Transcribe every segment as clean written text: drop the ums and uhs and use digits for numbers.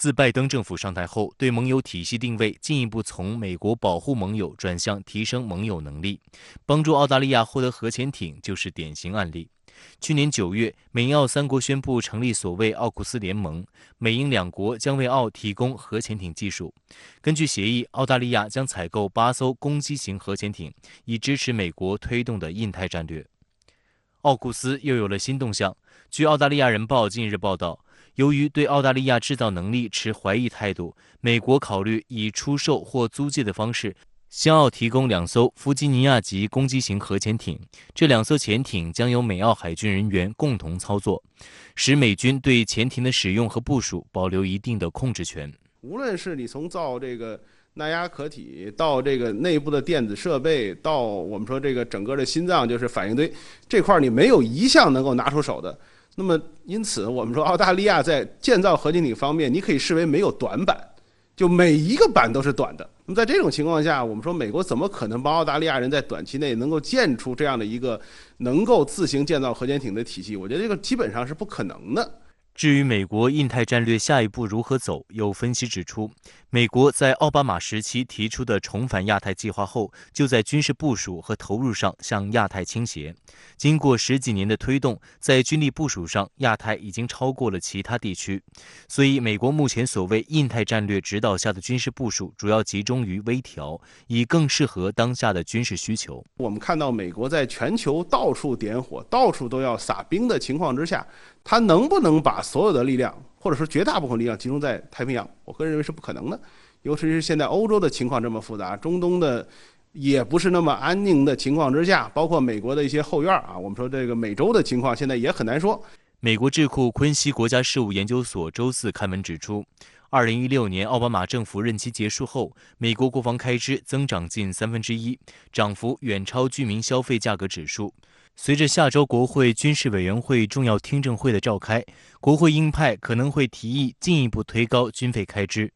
自拜登政府上台后，对盟友体系定位进一步从美国保护盟友转向提升盟友能力，帮助澳大利亚获得核潜艇就是典型案例。去年9月，美澳三国宣布成立所谓奥库斯联盟，美英两国将为澳提供核潜艇技术。根据协议，澳大利亚将采购8艘攻击型核潜艇，以支持美国推动的印太战略。奥库斯又有了新动向。据澳大利亚人报近日报道，由于对澳大利亚制造能力持怀疑态度，美国考虑以出售或租借的方式向澳提供2艘弗吉尼亚级攻击型核潜艇。这2艘潜艇将由美澳海军人员共同操作，使美军对潜艇的使用和部署保留一定的控制权。无论是你从造这个耐压壳体到这个内部的电子设备，到我们说这个整个的心脏就是反应堆这块，你没有一项能够拿出手的。那么因此我们说澳大利亚在建造核潜艇方面，你可以视为没有短板，就每一个板都是短的。那么在这种情况下，我们说美国怎么可能帮澳大利亚人在短期内能够建出这样的一个能够自行建造核潜艇的体系？我觉得这个基本上是不可能的。至于美国印太战略下一步如何走，有分析指出，美国在奥巴马时期提出的重返亚太计划后，就在军事部署和投入上向亚太倾斜。经过10几年的推动，在军力部署上，亚太已经超过了其他地区。所以，美国目前所谓印太战略指导下的军事部署，主要集中于微调，以更适合当下的军事需求。我们看到美国在全球到处点火，到处都要撒兵的情况之下，它能不能把所有的力量，或者说绝大部分力量集中在太平洋？我个人认为是不可能的。尤其是现在欧洲的情况这么复杂，中东的也不是那么安宁的情况之下，包括美国的一些后院啊，我们说这个美洲的情况现在也很难说。美国智库昆西国家事务研究所周4刊文指出，2016年奥巴马政府任期结束后，美国国防开支增长近1/3，涨幅远超居民消费价格指数。随着下周国会军事委员会重要听证会的召开，国会鹰派可能会提议进一步推高军费开支，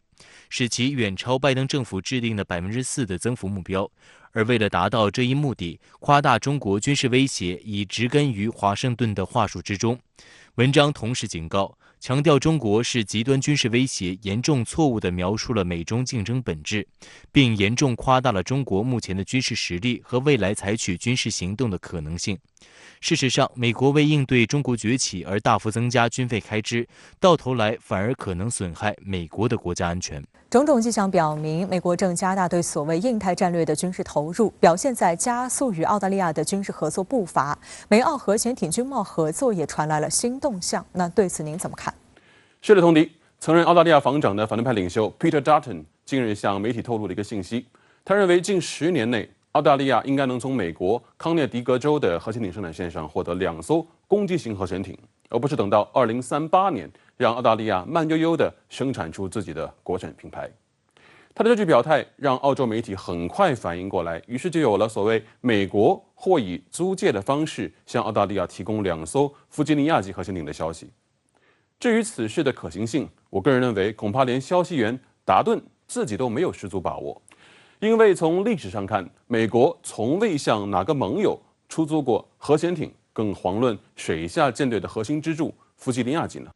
使其远超拜登政府制定的4%的增幅目标。而为了达到这一目的，夸大中国军事威胁已植根于华盛顿的话术之中。文章同时警告，强调中国是极端军事威胁，严重错误地描述了美中竞争本质，并严重夸大了中国目前的军事实力和未来采取军事行动的可能性。事实上，美国为应对中国崛起而大幅增加军费开支，到头来反而可能损害美国的国家安全。种种迹象表明，美国正加大对所谓印太战略的军事投入，表现在加速与澳大利亚的军事合作步伐。美澳核潜艇军贸合作也传来了新动向，那对此您怎么看？是的，同迪，曾任澳大利亚防长的反对派领袖 Peter Dutton 近日向媒体透露了一个信息，他认为近10年内，澳大利亚应该能从美国康涅狄格州的核潜艇生产线上获得2艘攻击型核潜艇，而不是等到2038年让澳大利亚慢悠悠地生产出自己的国产品牌。他的这句表态让澳洲媒体很快反应过来，于是就有了所谓美国或以租借的方式向澳大利亚提供2艘弗吉尼亚级核潜艇的消息。至于此事的可行性，我个人认为恐怕连消息源达顿自己都没有十足把握。因为从历史上看，美国从未向哪个盟友出租过核潜艇，更遑论水下舰队的核心支柱弗吉尼亚级呢。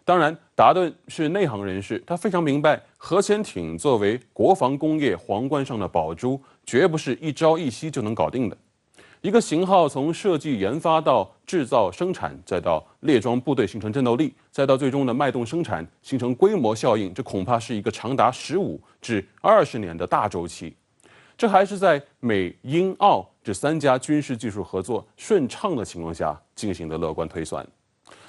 当然，达顿是内行人士，他非常明白核潜艇作为国防工业皇冠上的宝珠，绝不是一朝一夕就能搞定的。一个型号从设计研发到制造生产，再到列装部队形成战斗力，再到最终的脉动生产形成规模效应，这恐怕是一个长达15至20年的大周期。这还是在美英澳这3家军事技术合作顺畅的情况下进行的乐观推算。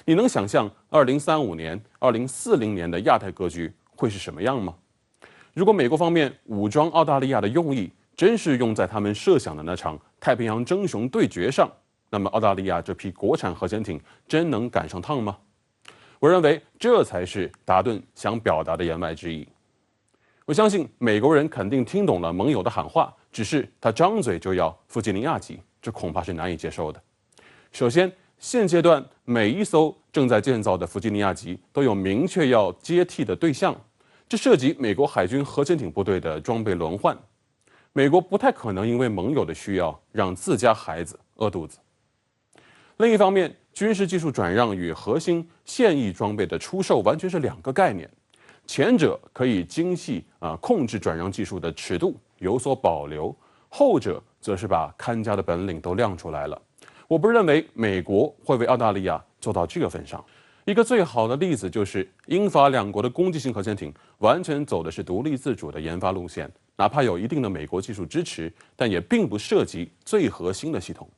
你能想象2035年、2040年的亚太格局会是什么样吗？如果美国方面武装澳大利亚的用意真是用在他们设想的那场太平洋争雄对决上，那么澳大利亚这批国产核潜艇真能赶上趟吗？我认为这才是达顿想表达的言外之意。我相信美国人肯定听懂了盟友的喊话，只是他张嘴就要弗吉尼亚级，这恐怕是难以接受的。首先，现阶段每一艘正在建造的弗吉尼亚级都有明确要接替的对象，这涉及美国海军核潜艇部队的装备轮换。美国不太可能因为盟友的需要让自家孩子饿肚子。另一方面，军事技术转让与核心现役装备的出售完全是2个概念。前者可以精细控制转让技术的尺度有所保留，后者则是把看家的本领都亮出来了。我不认为美国会为澳大利亚做到这个份上。一个最好的例子就是英法两国的攻击性核潜艇完全走的是独立自主的研发路线，哪怕有一定的美国技术支持，但也并不涉及最核心的系统。